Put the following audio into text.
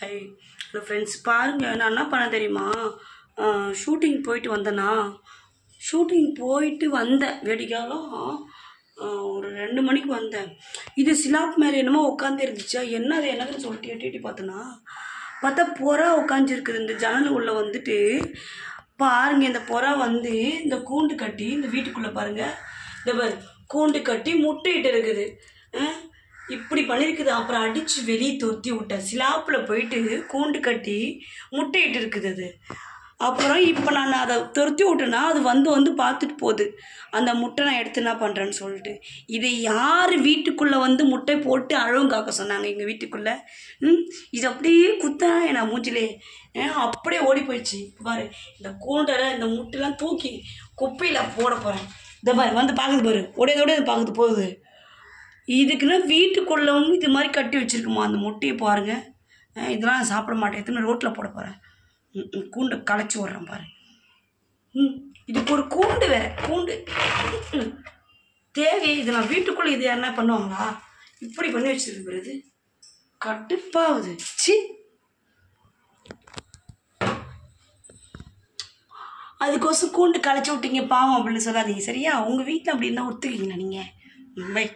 Hello friends, பாருங்கள் நான் என்ன பண்ண தெரியுமா? ஷூட்டிங் போயிட்டு வந்தேன்னா வேடிக்கையாலும் ஒரு 2 மணிக்கு வந்தேன். இது சிலாப் மேலே என்னமோ உட்காந்து இருந்துச்சா, என்னதுன்னு சொல்லிட்டு எட்டி பார்த்தேன்னா பார்த்தா புறா உட்காந்துருக்குது. இந்த ஜன்னல் உள்ள வந்துட்டு பாருங்க, இந்த புறா வந்து இந்த கூண்டு கட்டி இந்த வீட்டுக்குள்ளே பாருங்கள், இந்த கூண்டு கட்டி முட்டையிட்டு இருக்குது. இப்படி பண்ணியிருக்குது. அப்புறம் அடித்து வெளியே துரத்தி விட்டேன். சிலாப்பில் போயிட்டு கூண்டு கட்டி முட்டையிட்டு இருக்குது அது. அப்புறம் இப்போ நான் அதை துரத்தி விட்டேன்னா அது வந்து பார்த்துட்டு போகுது. அந்த முட்டை நான் எடுத்து என்ன பண்ணுறேன்னு சொல்லிட்டு, இதை யார் வீட்டுக்குள்ளே வந்து முட்டை போட்டு அழவும் காக்க சொன்னாங்க எங்கள் வீட்டுக்குள்ளே? இது அப்படியே குத்தா நான் மூஞ்சிலே அப்படியே ஓடி போயிடுச்சு. பாரு, இந்த கூண்டில் இந்த முட்டைலாம் தூக்கி குப்பையில் போட போகிறேன். இந்த பாரு வந்து பார்க்குது, பாரு உடையதோடு பார்க்குது போகுது. இதுக்குன்னா வீட்டுக்குள்ளவும் இது மாதிரி கட்டி வச்சுருக்குமா அந்த முட்டையை பாருங்கள். இதெல்லாம் சாப்பிட மாட்டேன், எத்தனை ரோட்டில் போட போகிறேன். கூண்டை களைச்சி விட்றேன் பாரு. இதுக்கு ஒரு கூண்டு வேறு, கூண்டு தேவை. இது நான் வீட்டுக்குள்ளே இது என்ன பண்ணுவாங்களா? இப்படி பண்ணி வச்சுருக்கு. கட்டுப்பாகுது. சி, அதுக்கோசம் கூண்டு களைச்சி விட்டீங்க பாவம் அப்படின்னு சொல்லாதீங்க சரியா? உங்கள் வீட்டில் அப்படி இருந்தால் ஒத்துக்கிங்களா நீங்கள்? பை.